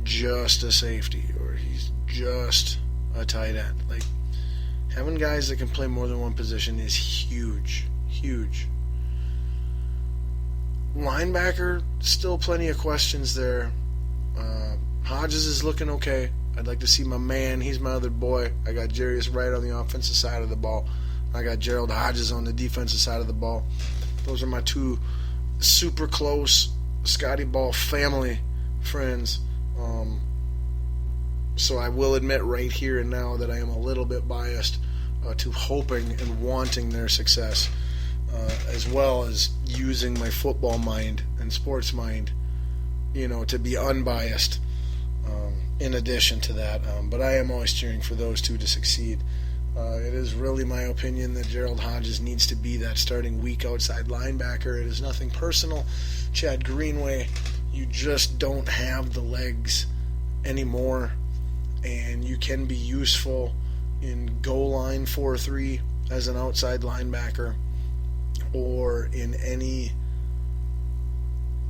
just a safety or he's just a tight end. Like, having guys that can play more than one position is huge, huge. Linebacker, still plenty of questions there. Hodges is looking okay. I'd like to see my man. He's my other boy. I got Jarius Wright on the offensive side of the ball. I got Gerald Hodges on the defensive side of the ball. Those are my two super close Scotty Ball family friends. So I will admit right here and now that I am a little bit biased to hoping and wanting their success, as well as using my football mind and sports mind, to be unbiased in addition to that. But I am always cheering for those two to succeed. It is really my opinion that Gerald Hodges needs to be that starting weak outside linebacker. It is nothing personal. Chad Greenway, you just don't have the legs anymore, and you can be useful in goal line 4-3 as an outside linebacker, or in any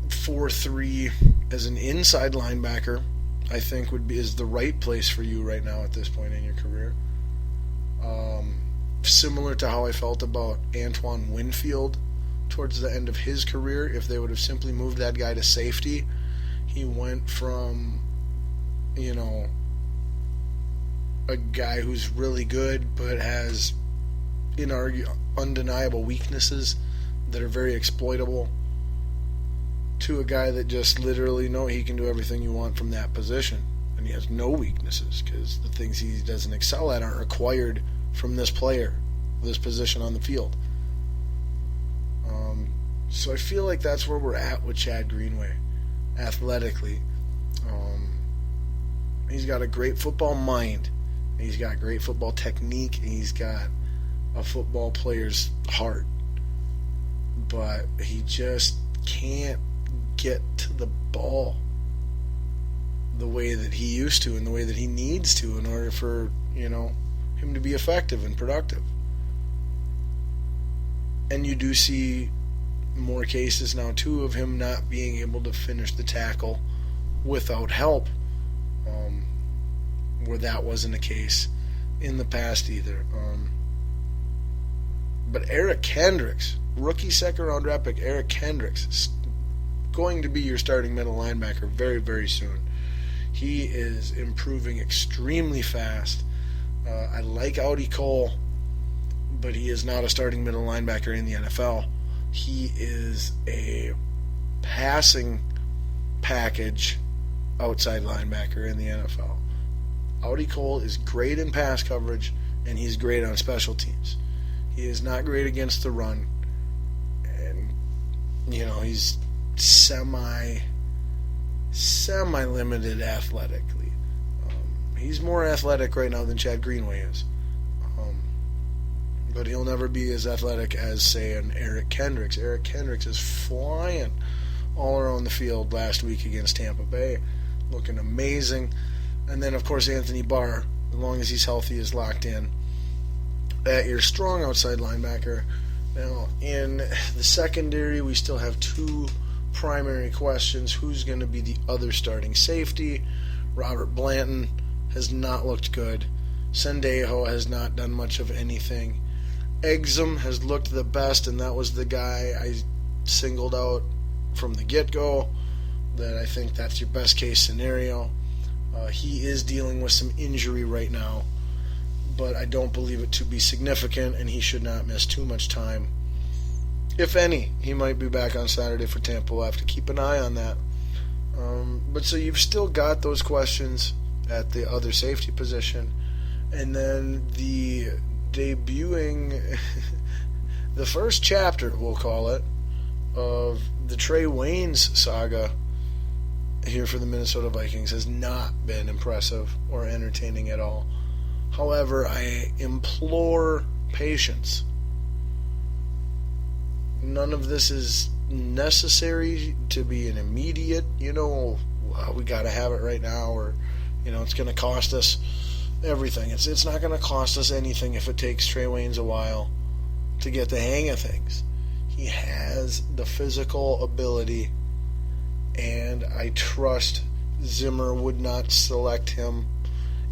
4-3 as an inside linebacker. I think is the right place for you right now at this point in your career. Similar to how I felt about Antoine Winfield towards the end of his career, if they would have simply moved that guy to safety, he went from, a guy who's really good but has undeniable weaknesses that are very exploitable, to a guy that just literally he can do everything you want from that position, and he has no weaknesses because the things he doesn't excel at aren't required from this player, this position on the field. So I feel like that's where we're at with Chad Greenway, athletically. He's got a great football mind, he's got great football technique, and he's got a football player's heart, but he just can't get to the ball the way that he used to and the way that he needs to in order for him to be effective and productive. And you do see more cases now too of him not being able to finish the tackle without help, where that wasn't the case in the past either. But Eric Kendricks, rookie second round draft pick Eric Kendricks, is going to be your starting middle linebacker very, very soon. He is improving extremely fast. I like Audie Cole, but he is not a starting middle linebacker in the NFL. He is a passing package outside linebacker in the NFL. Audie Cole is great in pass coverage, and he's great on special teams. He is not great against the run, and he's semi-limited athletically. He's more athletic right now than Chad Greenway is. But he'll never be as athletic as, say, an Eric Kendricks. Eric Kendricks is flying all around the field last week against Tampa Bay, looking amazing. And then, of course, Anthony Barr, as long as he's healthy, is locked in at your strong outside linebacker. Now, in the secondary, we still have two primary questions. Who's going to be the other starting safety? Robert Blanton has not looked good. Sendejo has not done much of anything. Exum has looked the best, and that was the guy I singled out from the get-go, that I think that's your best case scenario. He is dealing with some injury right now, but I don't believe it to be significant, and he should not miss too much time. If any, he might be back on Saturday for Tampa. We'll have to keep an eye on that. But so you've still got those questions at the other safety position. And then the debuting, the first chapter, we'll call it, of the Trey Waynes saga here for the Minnesota Vikings has not been impressive or entertaining at all. However, I implore patience. None of this is necessary to be an immediate, we got to have it right now, or, it's going to cost us everything. It's not going to cost us anything if it takes Trey Waynes a while to get the hang of things. He has the physical ability, and I trust Zimmer would not select him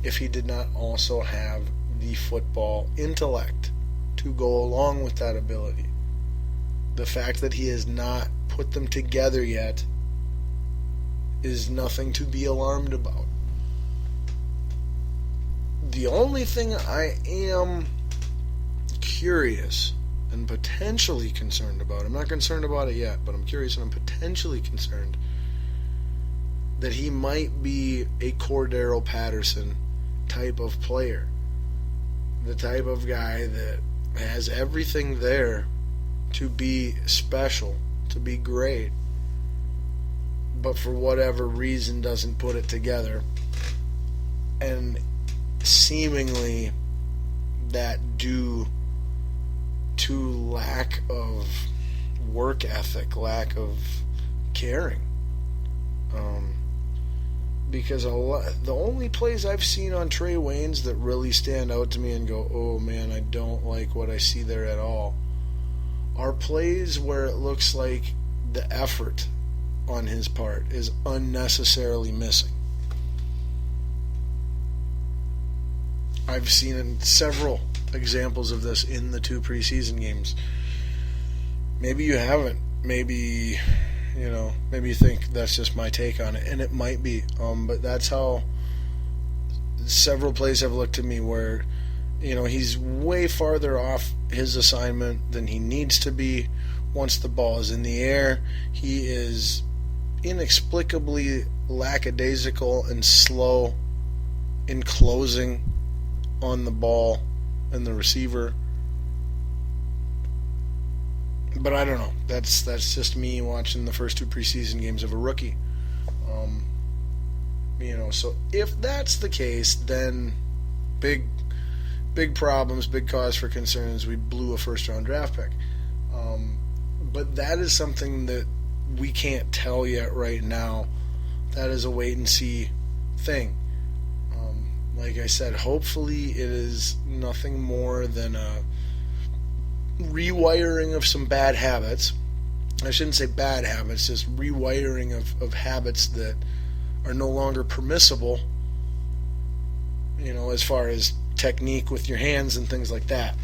if he did not also have the football intellect to go along with that ability. The fact that he has not put them together yet is nothing to be alarmed about. The only thing I am curious and potentially concerned about, I'm not concerned about it yet, but I'm curious and I'm potentially concerned that he might be a Cordero Patterson type of player. The type of guy that has everything there to be special, to be great, but for whatever reason doesn't put it together. And seemingly that due to lack of work ethic, lack of caring. Because the only plays I've seen on Trey Waynes that really stand out to me and go, oh man, I don't like what I see there at all, are plays where it looks like the effort on his part is unnecessarily missing. I've seen several examples of this in the 2 preseason games. Maybe you haven't. Maybe you think that's just my take on it, and it might be. But that's how several plays have looked to me where, he's way farther off his assignment than he needs to be. Once the ball is in the air, he is inexplicably lackadaisical and slow in closing on the ball and the receiver. But I don't know. That's just me watching the first 2 preseason games of a rookie. So if that's the case, then big problems, big cause for concerns. We blew a first-round draft pick. But that is something that we can't tell yet right now. That is a wait-and-see thing. Like I said, hopefully it is nothing more than a rewiring of some bad habits. I shouldn't say bad habits, just rewiring of habits that are no longer permissible, as far as technique with your hands and things like that.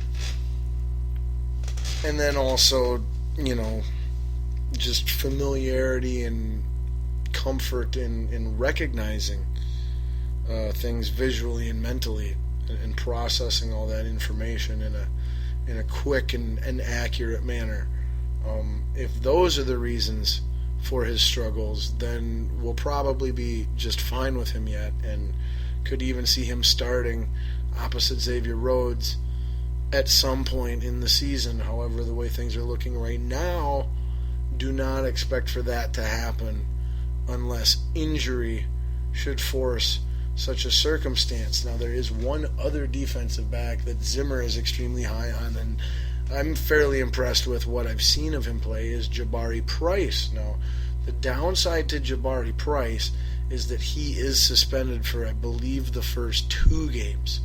And then also, just familiarity and comfort in recognizing things visually and mentally, and processing all that information in a quick and accurate manner. If those are the reasons for his struggles, then we'll probably be just fine with him yet, and could even see him starting opposite Xavier Rhodes at some point in the season. However, the way things are looking right now, do not expect for that to happen unless injury should force such a circumstance. Now, there is one other defensive back that Zimmer is extremely high on, and I'm fairly impressed with what I've seen of him play, is Jabari Price. Now, the downside to Jabari Price is that he is suspended for, I believe, the first 2 games.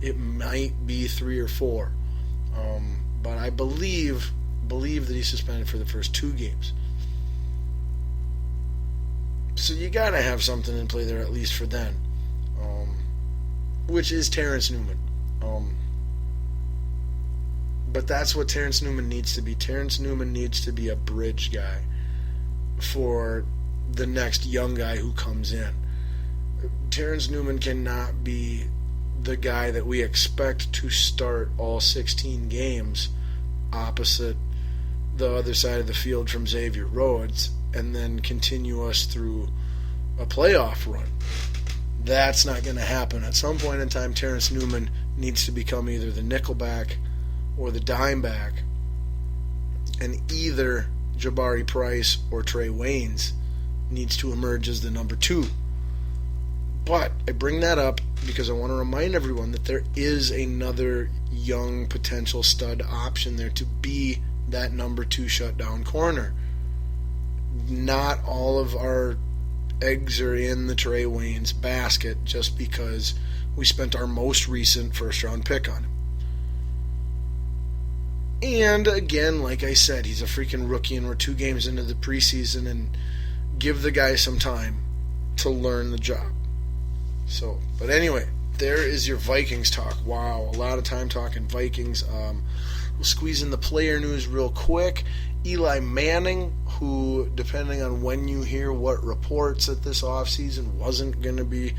It might be 3 or 4. But I believe that he's suspended for the first 2 games. So you got to have something in play there at least for then. Which is Terrence Newman. But that's what Terrence Newman needs to be. Terrence Newman needs to be a bridge guy for the next young guy who comes in. Terrence Newman cannot be the guy that we expect to start all 16 games opposite the other side of the field from Xavier Rhodes and then continue us through a playoff run. That's not going to happen. At some point in time, Terrence Newman needs to become either the nickelback or the dime back, and either Jabari Price or Trey Waynes needs to emerge as the number 2. But I bring that up because I want to remind everyone that there is another young potential stud option there to be that number 2 shutdown corner. Not all of our eggs are in the Trey Waynes basket just because we spent our most recent first-round pick on him. And again, like I said, he's a freaking rookie and we're 2 games into the preseason, and give the guy some time. to learn the job. So, but anyway, there is your Vikings talk. Wow, a lot of time talking Vikings. We'll squeeze in the player news real quick. Eli Manning, who, depending on when you hear what reports at this offseason, wasn't going to be,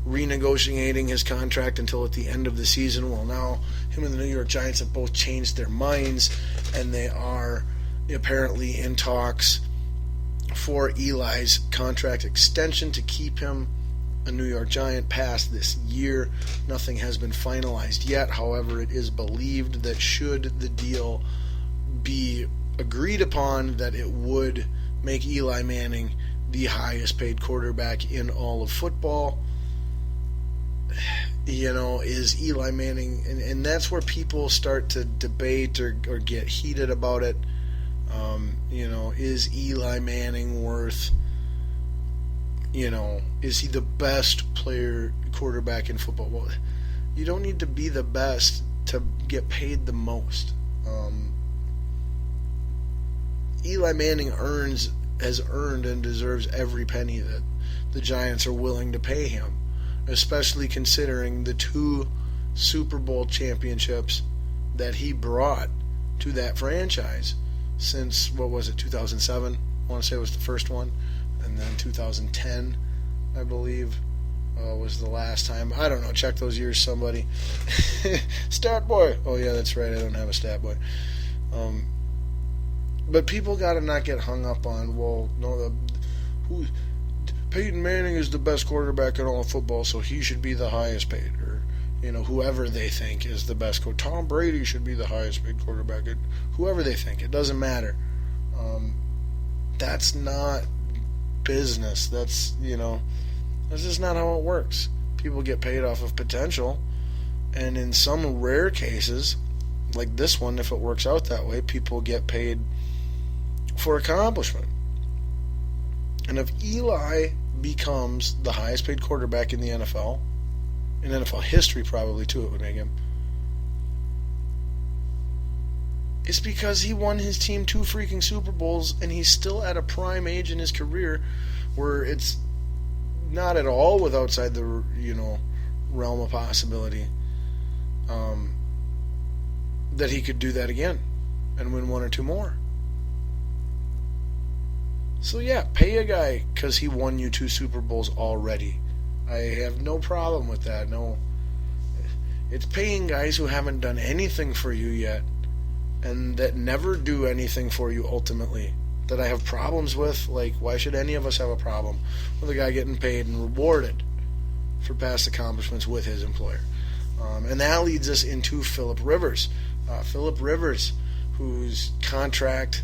renegotiating his contract until at the end of the season. Well, now him and the New York Giants have both changed their minds, and they are apparently in talks for Eli's contract extension to keep him a New York Giant past this year. Nothing has been finalized yet. However, it is believed that should the deal be agreed upon, that it would make Eli Manning the highest paid quarterback in all of football. Is Eli Manning, and that's where people start to debate or get heated about it. Is Eli Manning worth, is he the best quarterback in football? Well, you don't need to be the best to get paid the most. Eli Manning has earned and deserves every penny that the Giants are willing to pay him, especially considering the 2 Super Bowl championships that he brought to that franchise since, 2007? I want to say it was the first one. And then 2010, I believe, was the last time. I don't know. Check those years, somebody. Stat boy. Oh, yeah, that's right. I don't have a stat boy. But people got to not get hung up on, Peyton Manning is the best quarterback in all of football, so he should be the highest paid. Or, whoever they think is the best. Tom Brady should be the highest paid quarterback. Whoever they think. It doesn't matter. That's not business. That's just not how it works. People get paid off of potential, and in some rare cases, like this one, if it works out that way, people get paid for accomplishment. And if Eli becomes the highest paid quarterback in the NFL, in NFL history probably too, it would make him, it's because he won his team 2 freaking Super Bowls, and he's still at a prime age in his career where it's not at all with outside the realm of possibility that he could do that again and win 1 or 2 more. So yeah, pay a guy because he won you 2 Super Bowls already. I have no problem with that. No, it's paying guys who haven't done anything for you yet, and that never do anything for you ultimately, that I have problems with. Like, why should any of us have a problem with a guy getting paid and rewarded for past accomplishments with his employer? And that leads us into Phillip Rivers. Phillip Rivers, whose contract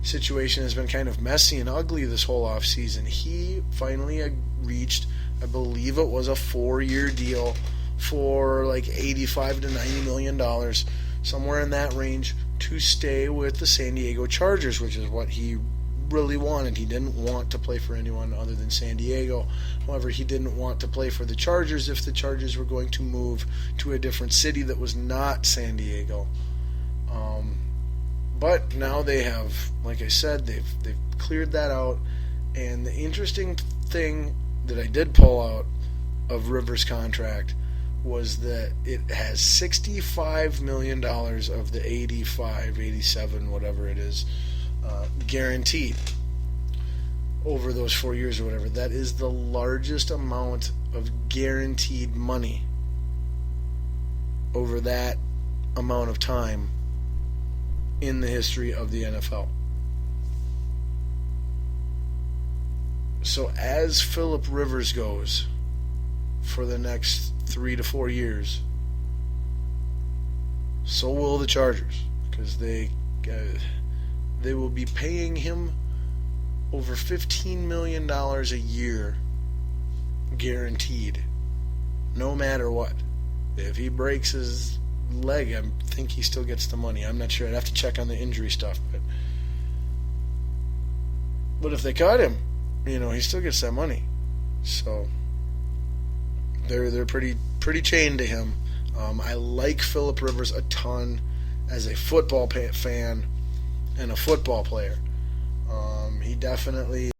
situation has been kind of messy and ugly this whole offseason. He finally reached, I believe it was a 4-year deal for like $85 to $90 million, somewhere in that range, to stay with the San Diego Chargers, which is what he really wanted. He didn't want to play for anyone other than San Diego. However, he didn't want to play for the Chargers if the Chargers were going to move to a different city that was not San Diego. But now they have, like I said, they've cleared that out. And the interesting thing that I did pull out of Rivers' contract was that it has $65 million of the 85, 87, whatever it is, guaranteed over those 4 years or whatever. That is the largest amount of guaranteed money over that amount of time in the history of the NFL. So as Phillip Rivers goes for the next 3 to 4 years, so will the Chargers, because they will be paying him over $15 million a year guaranteed, no matter what. If he breaks his leg, I think he still gets the money. I'm not sure. I'd have to check on the injury stuff, but if they cut him, he still gets that money. So they're pretty chained to him. I like Phillip Rivers a ton as a football fan and a football player. He definitely